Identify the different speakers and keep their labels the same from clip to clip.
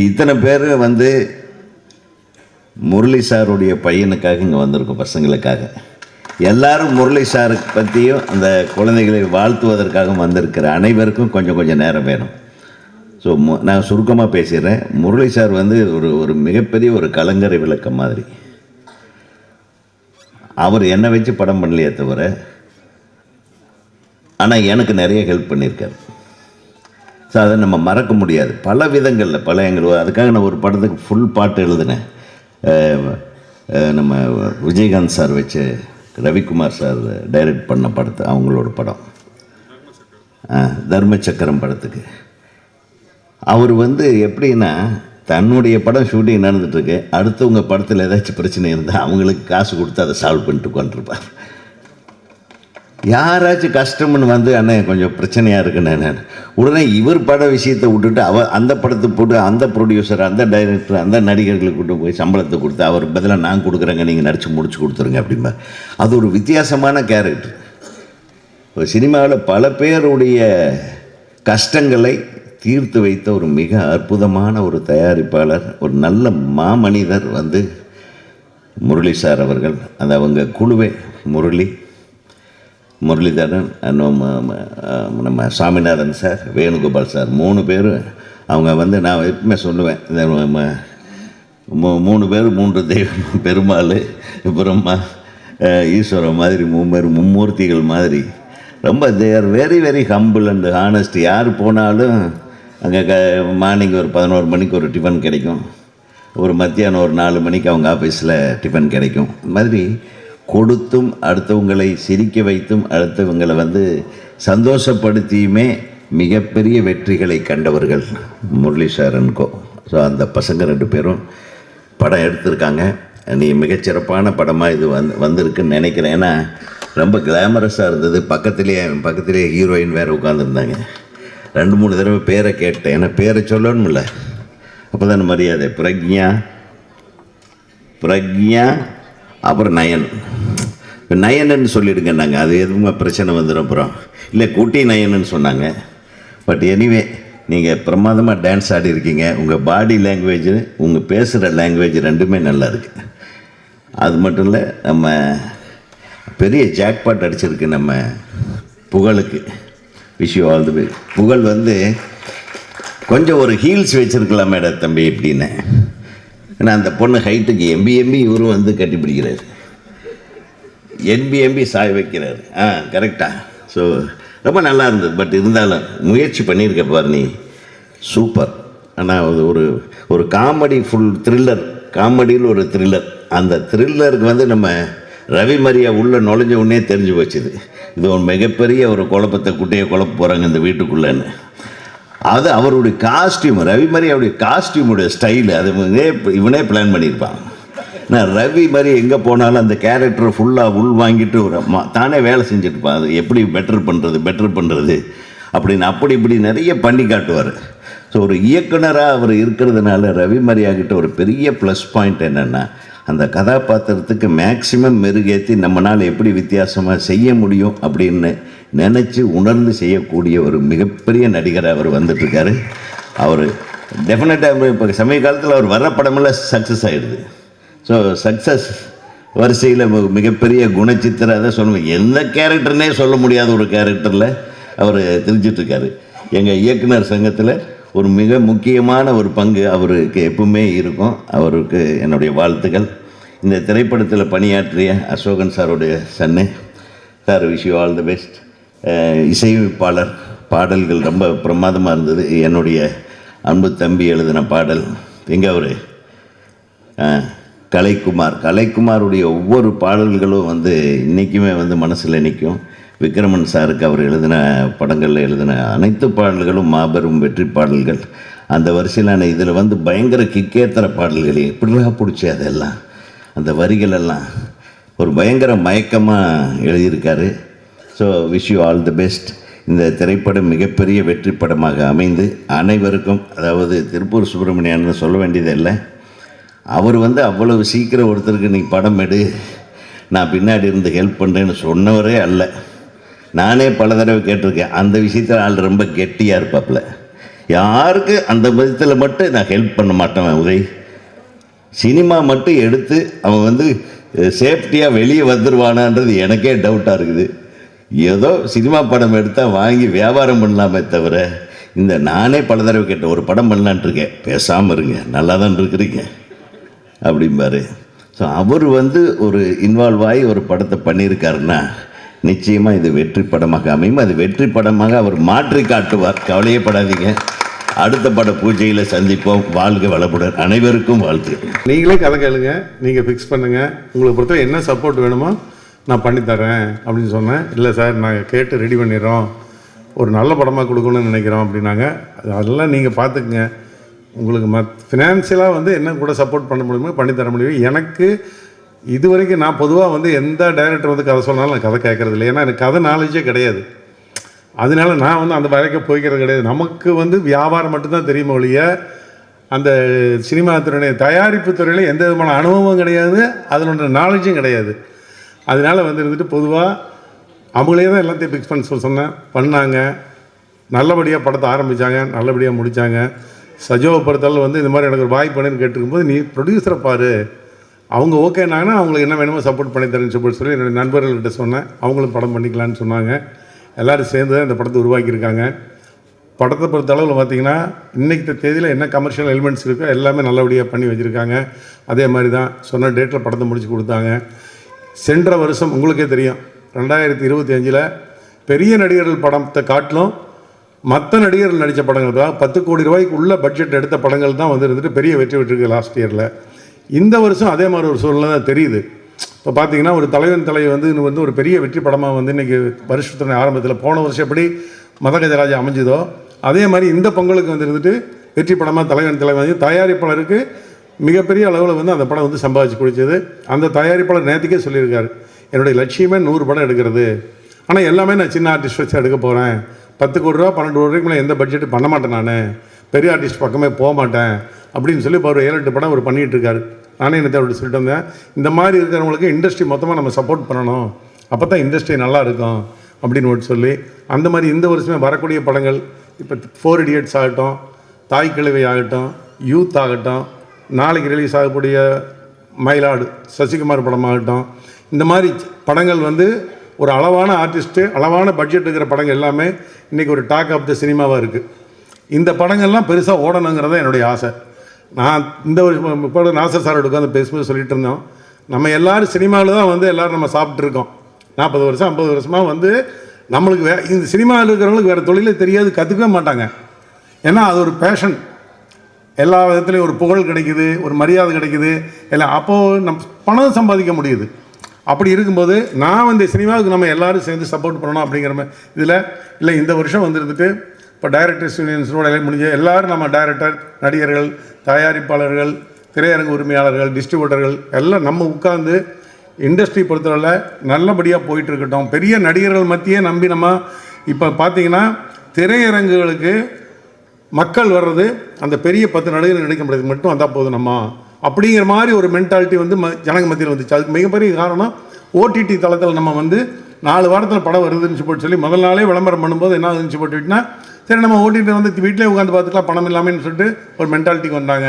Speaker 1: இத்தனை பேர் வந்து முரளி சாருடைய பையனுக்காக இங்கே வந்திருக்கோம், பசங்களுக்காக. எல்லாரும் முரளி சாரை பற்றியும் அந்த குழந்தைகளை வாழ்த்துவதற்காக வந்திருக்கிற அனைவருக்கும் கொஞ்சம் கொஞ்சம் நேரம் வேணும். ஸோ நான் சுருக்கமாக பேசிடுறேன். முரளி சார் வந்து ஒரு மிகப்பெரிய ஒரு கலங்கரை விளக்கம் மாதிரி. அவர் என்னை வச்சு படம் பண்ணலையே தவிர, ஆனால் எனக்கு நிறைய ஹெல்ப் பண்ணியிருக்கார். ஸோ அதை நம்ம மறக்க முடியாது பல விதங்களில், பல எங்கள். அதுக்காக நான் ஒரு படத்துக்கு ஃபுல் பாட்டு எழுதினேன். நம்ம விஜயகாந்த் சார் வச்சு ரவிக்குமார் சார் டைரக்ட் பண்ண படத்தை, அவங்களோட படம் தர்மச்சக்கரம் படத்துக்கு. அவர் வந்து எப்படின்னா, தன்னுடைய படம் ஷூட்டிங் நடந்துட்டுருக்கு, அடுத்தவங்க படத்தில் ஏதாச்சும் பிரச்சனை இருந்தால் அவங்களுக்கு காசு கொடுத்து அதை சால்வ் பண்ணிட்டு உட்காந்துருப்பார். யாராச்சும் கஷ்டம்னு வந்து அண்ணே கொஞ்சம் பிரச்சனையாக இருக்குண்ணே, உடனே இவர் பட விஷயத்தை விட்டுட்டு அந்த படத்தை போட்டு அந்த ப்ரொடியூசர், அந்த டைரக்டர், அந்த நடிகர்களுக்கு கூட்டு போய் சம்பளத்தை கொடுத்து அவர் பதிலாக நான் கொடுக்குறேங்க, நீங்கள் நடித்து முடிச்சு கொடுத்துருங்க அப்படிம்பா. அது ஒரு வித்தியாசமான கேரக்டர். ஒரு சினிமாவில் பல பேருடைய கஷ்டங்களை தீர்த்து வைத்த ஒரு மிக அற்புதமான ஒரு தயாரிப்பாளர், ஒரு நல்ல மாமனிதர் வந்து முரளி சார் அவர்கள். அது அவங்க குழுவே, முரளிதரன், நம்ம சாமிநாதன் சார், வேணுகோபால் சார், 3 பேர். அவங்க வந்து நான் எப்பவுமே சொல்லுவேன், இந்த 3 பேர் 3 தெய்வம், பெருமாள், பிரம்மா, ஈஸ்வரன் மாதிரி 3 பேர் மும்மூர்த்திகள் மாதிரி. ரொம்ப they are very very humble and honest. யார் போனாலும் அங்கே மார்னிங் ஒரு 11 மணிக்கு ஒரு டிஃபன் கிடைக்கும், ஒரு மத்தியானம் ஒரு 4 மணிக்கு அவங்க ஆஃபீஸில் டிஃபன் கிடைக்கும். இந்த மாதிரி கொடுத்தும் அடுத்தவங்களை சிரிக்க வைத்தும் அடுத்தவங்களை வந்து சந்தோஷப்படுத்தியுமே மிகப்பெரிய வெற்றிகளை கண்டவர்கள் முரளி சாரன்கோ. ஸோ அந்த பசங்க 2 பேரும் படம் எடுத்திருக்காங்க. நீ மிகச்சிறப்பான படமாக இது வந்திருக்குன்னு நினைக்கிறேன். ஏன்னா ரொம்ப கிளாமரஸாக இருந்தது. பக்கத்திலே ஹீரோயின் வேறு உட்காந்துருந்தாங்க. 2-3 தடவை பேரை கேட்டேன், ஏன்னா பேரை சொல்லணும்ல, அப்போ தானே மரியாதை. பிரக்ஞா அப்புறம் நயன். இப்போ நயனன்னு சொல்லிவிடுங்க, நாங்கள் அது எதுவுமே பிரச்சனை வந்துடும். அப்புறம் இல்லை குட்டி நயனன்னு சொன்னாங்க. பட் எனிவே, நீங்கள் பிரமாதமாக டான்ஸ் ஆடி இருக்கீங்க. உங்கள் பாடி லாங்குவேஜ், உங்கள் பேசுகிற லாங்குவேஜ் 2மே நல்லா இருக்குது. அது மட்டும் இல்லை, நம்ம பெரிய ஜாக்பாட் அடிச்சிருக்கு நம்ம புகழுக்கு. Wish you all the best. புகழ் வந்து கொஞ்சம் ஒரு ஹீல்ஸ் வச்சுருக்கலாம் மேடம் தம்பி இப்படின்னு. ஏன்னா அந்த பொண்ணு ஹைட்டுக்கு எம்பி இவரும் வந்து கட்டி பிடிக்கிறார், என்பி சாய் வைக்கிறார். கரெக்டாக. ஸோ ரொம்ப நல்லா இருந்தது. பட் இருந்தாலும் முயற்சி பண்ணியிருக்க பாரு நீ, சூப்பர். ஆனால் ஒரு காமெடி, ஃபுல் த்ரில்லர், காமெடியில் ஒரு த்ரில்லர். அந்த த்ரில்லருக்கு வந்து நம்ம ரவி மரியா உள்ளே நுழைஞ்ச உடனே தெரிஞ்சு போச்சுது, இது ஒரு மிகப்பெரிய ஒரு குழப்பத்தை குட்டையை குழப்ப போகிறாங்க இந்த வீட்டுக்குள்ளேன்னு. அது அவருடைய காஸ்டியூம், ரவி மாதிரி அவருடைய காஸ்டியூமுடைய ஸ்டைலு, அது இவனே பிளான் பண்ணியிருப்பான். நான் ரவி மாதிரி எங்கே போனாலும் அந்த கேரக்டரை ஃபுல்லாக உள் வாங்கிட்டு தானே வேலை செஞ்சுட்டுப்பான். அது எப்படி பெட்டர் பண்ணுறது அப்படின்னு இப்படி நிறைய பண்ணி காட்டுவார். ஸோ ஒரு இயக்குனராக அவர் இருக்கிறதுனால ரவி மரியாகிட்ட ஒரு பெரிய ப்ளஸ் பாயிண்ட் என்னென்னா, அந்த கதாபாத்திரத்துக்கு மேக்சிமம் மெருகேற்றி நம்மளால் எப்படி வித்தியாசமாக செய்ய முடியும் அப்படின்னு நினச்சி உணர்ந்து செய்யக்கூடிய ஒரு மிகப்பெரிய நடிகராக அவர் வந்துட்டுருக்காரு. அவர் டெஃபினட்டாக இப்போ சமீப காலத்தில் அவர் வர்ற படமெல்லாம் சக்ஸஸ் ஆகிடுது. ஸோ சக்ஸஸ் வரிசையில் மிகப்பெரிய குணச்சித்திர, அதை சொல்லுவேன், எந்த கேரக்டர்னே சொல்ல முடியாத ஒரு கேரக்டரில் அவர் தெரிஞ்சிட்ருக்காரு. எங்கள் இயக்குனர் சங்கத்தில் ஒரு மிக முக்கியமான ஒரு பங்கு அவருக்கு எப்பவுமே இருக்கும். அவருக்கு என்னுடைய வாழ்த்துக்கள். இந்த திரைப்படத்தில் பணியாற்றிய அசோகன் சாருடைய son sir, wish you all the best. இசையமைப்பாளர், பாடல்கள் ரொம்ப பிரமாதமாக இருந்தது. என்னுடைய அன்பு தம்பி எழுதின பாடல். எங்கே அவர் கலைக்குமாருடைய ஒவ்வொரு பாடல்களும் வந்து இன்றைக்குமே வந்து மனசில் நிற்கும். விக்ரமன் சாருக்கு அவர் எழுதின படங்களில் எழுதின அனைத்து பாடல்களும் மாபெரும் வெற்றி பாடல்கள். அந்த வரிசையிலான இதில் வந்து பயங்கர கிக்கேத்தர பாடல்கள் எப்படிலாம் பிடிச்சி அதெல்லாம், அந்த வரிகளெல்லாம் ஒரு பயங்கர மயக்கமாக எழுதியிருக்காரு. So wish you all the best. இந்த திரைப்படம் மிகப்பெரிய வெற்றி படமாக அமைந்து அனைவருக்கும், அதாவது திருப்பூர் சுப்பிரமணியன்னு சொல்ல வேண்டியதில்லை, அவர் வந்து அவ்வளவு சீக்கிரம் ஒருத்தருக்கு நீ படம் எடு, நான் பின்னாடி இருந்து ஹெல்ப் பண்ணுறேன்னு சொன்னவரே அல்ல. நானே பல தடவை கேட்டிருக்கேன். அந்த விஷயத்தில் ஆள் ரொம்ப கெட்டியாக இருப்பாப்புல. யாருக்கு அந்த விதத்தில் மட்டும் நான் ஹெல்ப் பண்ண மாட்டேன் உதய். சினிமா மட்டும் எடுத்து அவன் வந்து சேஃப்டியாக வெளியே வந்துடுவானான்றது எனக்கே டவுட்டாக இருக்குது. ஏதோ சினிமா படம் எடுத்தால் வாங்கி வியாபாரம் பண்ணலாமே தவிர, இந்த நானே பல தடவை கேட்டேன், ஒரு படம் பண்ணலான்ட்டு இருக்கேன், பேசாமல் இருங்க, நல்லா தான் இருக்கிறீங்க அப்படிம்பாரு. ஸோ அவர் வந்து ஒரு இன்வால்வ் ஆகி ஒரு படத்தை பண்ணியிருக்காருன்னா நிச்சயமாக இது வெற்றி படமாக அமையும். அது வெற்றி படமாக அவர் மாற்றி காட்டுவார், கவலையே படாதீங்க. அடுத்த பட பூஜையில் சந்திப்போம். வாழ்க வளமுடன். அனைவருக்கும் வாழ்த்து.
Speaker 2: நீங்களே கதை கேளுங்க, நீங்கள் ஃபிக்ஸ் பண்ணுங்கள், உங்களுக்கு பொறுத்த என்ன சப்போர்ட் வேணுமோ நான் பண்ணித்தரேன் அப்படின்னு சொன்னேன். இல்லை சார், நாங்கள் கேட்டு ரெடி பண்ணிடுறோம், ஒரு நல்ல படமாக கொடுக்கணும்னு நினைக்கிறோம் அப்படின்னாங்க. அதெல்லாம் நீங்கள் பார்த்துக்குங்க, உங்களுக்கு ஃபினான்ஷியலாக வந்து என்ன கூட சப்போர்ட் பண்ண முடியுமோ பண்ணித்தர முடியும். எனக்கு இது வரைக்கும் நான் பொதுவாக வந்து எந்த டைரக்டர் வந்து கதை சொன்னாலும் நான் கதை கேட்குறது இல்லை. ஏன்னா எனக்கு கதை நாலேஜே கிடையாது. அதனால நான் வந்து அந்த வரைக்கும் போய்க்கிறது கிடையாது. நமக்கு வந்து வியாபாரம் மட்டும்தான் தெரியுமோ ஒழிய அந்த சினிமா துறையுடைய தயாரிப்பு துறையில் எந்த விதமான அனுபவம் கிடையாது, அதனோட நாலேஜும் கிடையாது. அதனால வந்து இருந்துட்டு பொதுவாக அவங்களே தான் எல்லாத்தையும் ஃபிக்ஸ் பண்ண சொன்னேன். பண்ணாங்க, நல்லபடியாக படத்தை ஆரம்பித்தாங்க, நல்லபடியாக முடித்தாங்க. சஜோவை பொறுத்தளவு வந்து இந்த மாதிரி எனக்கு ஒரு வாய்ப்பு பண்ணுன்னு கேட்டிருக்கும்போது, நீ ப்ரொடியூசரை பாரு, அவங்க ஓகேனாங்கன்னா அவங்களுக்கு என்ன வேணுமோ சப்போர்ட் பண்ணி தரேன்னு சொல்லி என்னுடைய நண்பர்கள்கிட்ட சொன்னேன். அவங்களும் படம் பண்ணிக்கலான்னு சொன்னாங்க. எல்லோரும் சேர்ந்து இந்த படத்தை உருவாக்கியிருக்காங்க. படத்தை பொறுத்த அளவில் பார்த்திங்கன்னா இன்றைக்கி தேதியில் என்ன கமர்ஷியல் எலிமெண்ட்ஸ் இருக்கோ எல்லாமே நல்லபடியாக பண்ணி வச்சுருக்காங்க. அதே மாதிரி தான் சொன்ன டேட்டில் படத்தை முடிச்சு கொடுத்தாங்க. சென்ற வருஷம் உங்களுக்கே தெரியும், 2025 பெரிய நடிகர்கள் படத்தை காட்டிலும் மற்ற நடிகர்கள் நடித்த படங்கள் தான் 10 கோடி ரூபாய்க்கு உள்ள பட்ஜெட் எடுத்த படங்கள் தான் வந்து இருந்துட்டு பெரிய வெற்றி பெற்றிருக்கு லாஸ்ட் இயரில். இந்த வருஷம் அதே மாதிரி ஒரு சூழ்நிலை தான் தெரியுது. இப்போ பார்த்தீங்கன்னா ஒரு தலைவன் தலை வந்து ஒரு பெரிய வெற்றி படமாக வந்து இன்றைக்கி வருஷத்தின் ஆரம்பத்தில் போன வருஷம் எப்படி மதகஜராஜா அமைஞ்சதோ அதே மாதிரி இந்த பொங்கலுக்கு வந்து இருந்துட்டு வெற்றி படமாக தலைவன் தலை வந்து தயாரிப்பாளருக்கு மிகப்பெரிய அளவில் வந்து அந்த படம் வந்து சம்பாதிச்சு குடித்தது. அந்த தயாரிப்பாளர் நேற்றுக்கே சொல்லியிருக்காரு, என்னுடைய லட்சியமே 100 படம் எடுக்கிறது, ஆனால் எல்லாமே நான் சின்ன ஆர்டிஸ்ட் வச்சு எடுக்க போகிறேன், 10 கோடி ரூபா 12 கோடி ரூபாய்க்கு மேலே எந்த பட்ஜெட்டு பண்ண மாட்டேன், நான் பெரிய ஆர்டிஸ்ட் பக்கமே போக மாட்டேன் அப்படின்னு சொல்லி இப்போ ஒரு 7-8 படம் அவர் பண்ணிகிட்டு இருக்காரு. நானே என்ன அப்படி சொல்லிட்டு வந்தேன், இந்த மாதிரி இருக்கிறவங்களுக்கு இண்டஸ்ட்ரி மொத்தமாக நம்ம சப்போர்ட் பண்ணணும், அப்போ தான் இண்டஸ்ட்ரி நல்லா இருக்கும் அப்படின்னு சொல்லி அந்த மாதிரி இந்த வருஷமே வரக்கூடிய படங்கள் இப்போ 4 இடியட்ஸ் ஆகட்டும், தாய் கிழவி ஆகட்டும், யூத் ஆகட்டும், நாளைக்கு ரிலீஸ் ஆகக்கூடிய மயிலாடு சசிகுமார் படமாகட்டும், இந்த மாதிரி படங்கள் வந்து ஒரு அளவான ஆர்டிஸ்ட்டு அளவான பட்ஜெட் இருக்கிற படங்கள் எல்லாமே இன்றைக்கி ஒரு டாக் ஆஃப் த சினிமாவாக இருக்குது. இந்த படங்கள்லாம் பெருசாக ஓடணுங்கிறத என்னுடைய ஆசை. நான் இந்த இப்போ நாசர் சாரோட உட்காந்து பேசும்போது சொல்லிட்டு இருந்தோம், நம்ம எல்லோரும் சினிமாவில் தான் வந்து எல்லோரும் நம்ம சாப்பிட்ருக்கோம். 40 வருஷம் 50 வருஷமாக வந்து நம்மளுக்கு இந்த சினிமாவில் இருக்கிறவங்களுக்கு வேறு தொழிலே தெரியாது, கற்றுக்கவே மாட்டாங்க. ஏன்னா அது ஒரு பேஷன், எல்லா விதத்துலேயும் ஒரு புகழ் கிடைக்குது, ஒரு மரியாதை கிடைக்குது, எல்லாம் அப்போது பணம் சம்பாதிக்க முடியுது. அப்படி இருக்கும்போது நான் வந்து சினிமாவுக்கு நம்ம எல்லோரும் சேர்ந்து சப்போர்ட் பண்ணணும் அப்படிங்கிற மாதிரி இதில் இல்லை. இந்த வருஷம் வந்துருந்துட்டு இப்போ டைரக்டர்ஸ் யூனியன்ஸோட முடிஞ்ச எல்லோரும் நம்ம டைரக்டர், நடிகர்கள், தயாரிப்பாளர்கள், திரையரங்கு உரிமையாளர்கள், டிஸ்ட்ரிபியூட்டர்கள் எல்லாம் நம்ம உட்கார்ந்து இண்டஸ்ட்ரி பொறுத்தவரை நல்லபடியாக போயிட்டுருக்கட்டும். பெரிய நடிகர்கள் மத்தியே நம்பி நம்ம இப்போ பார்த்திங்கன்னா திரையரங்குகளுக்கு மக்கள் வர்றது அந்த பெரிய 10 நடிகர்கள் நடிக்க முடியாது மட்டும் வந்தால் போதும் நம்ம அப்படிங்கிற மாதிரி ஒரு மென்டாலிட்டி வந்து ஜனங்க மத்தியில் வந்துச்சு. அதுக்கு மிகப்பெரிய காரணம் ஓடிடி தளத்தில் நம்ம வந்து 4 வாரத்தில் படம் வருதுன்னு போட்டு சொல்லி முதல் நாளே விளம்பரம் பண்ணும்போது என்ன ஆகுதுன்னு போட்டுக்கிட்டா சரி நம்ம ஓடிடி வந்து வீட்டிலே உட்காந்து பார்த்துக்கலாம் பணம் இல்லாமல் சொல்லிட்டு ஒரு மென்டாலிட்டிக்கு வந்தாங்க.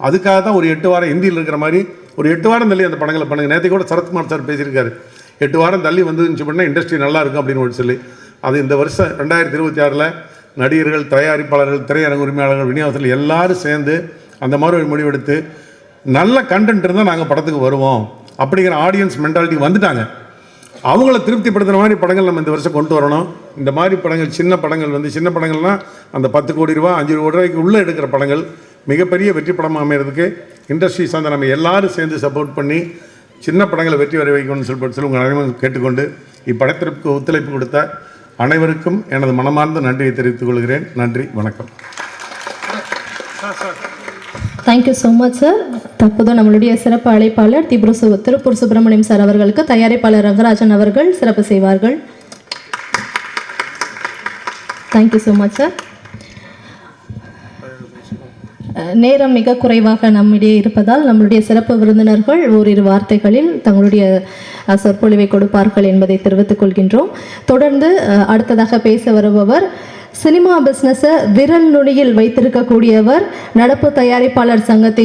Speaker 2: அதுக்காக தான் ஒரு 8 வாரம் ஹிந்தியில் இருக்கிற மாதிரி ஒரு 8 வாரம் தள்ளி அந்த படங்களை பண்ணுங்க. நேற்று கூட சரத்குமார் சார் பேசியிருக்காரு, 8 வாரம் தள்ளி வந்துன்னு பண்ணால் இண்டஸ்ட்ரி நல்லா இருக்கும் அப்படின்னு சொல்லி. அது இந்த வருஷம் 2026 நடிகர்கள், தயாரிப்பாளர்கள், திரையரங்கு உரிமையாளர்கள், விநியோகத்தில் எல்லாரும் சேர்ந்து அந்த மாதிரி ஒரு முடிவெடுத்து நல்ல கண்டென்ட் இருந்தால் நாங்கள் படத்துக்கு வருவோம் அப்படிங்கிற ஆடியன்ஸ் மென்டாலிட்டி வந்துட்டாங்க. அவங்கள திருப்திப்படுத்துகிற மாதிரி படங்கள் நம்ம இந்த வருஷம் கொண்டு வரணும். இந்த மாதிரி படங்கள் சின்ன படங்கள் வந்து சின்ன படங்கள்னால் அந்த 10 கோடி ரூபா 5 கோடி ரூபாய்க்கு உள்ளே எடுக்கிற படங்கள் மிகப்பெரிய வெற்றி படமாக அமைகிறதுக்கு இண்டஸ்ட்ரி சார்ந்த நம்ம எல்லாரும் சேர்ந்து சப்போர்ட் பண்ணி சின்ன படங்களை வெற்றி வர வைக்கணும்னு சொல்லி உங்கள் அனைவரும் கேட்டுக்கொண்டு இப்படத்திற்கு ஒத்துழைப்பு கொடுத்த அனைவருக்கும் எனது மனமார்ந்த நன்றியை தெரிவித்துக் கொள்கிறேன். நன்றி, வணக்கம்.
Speaker 3: Thank you so much sir. தற்போது நம்மளுடைய சிறப்பு அழைப்பாளர் திருப்பூர் சுப்பிரமணியம் சார் அவர்களுக்கு தயாரிப்பாளர் ரங்கராஜன் அவர்கள் சிறப்பு செய்வார்கள். Thank you so much sir. நேரம் மிக குறைவாக நம்மிடையே இருப்பதால் நம்மளுடைய சிறப்பு விருந்தினர்கள் ஓரிரு வார்த்தைகளில் தங்களுடைய சொற்பொழிவை கொடுப்பார்கள் என்பதை தெரிவித்துக் கொள்கின்றோம். தொடர்ந்து அடுத்ததாக பேச வருபவர் சினிமா பிஸ்னஸை விரல் நுனியில் வைத்திருக்கக்கூடியவர் நடப்பு தயாரிப்பாளர் சங்கத்தை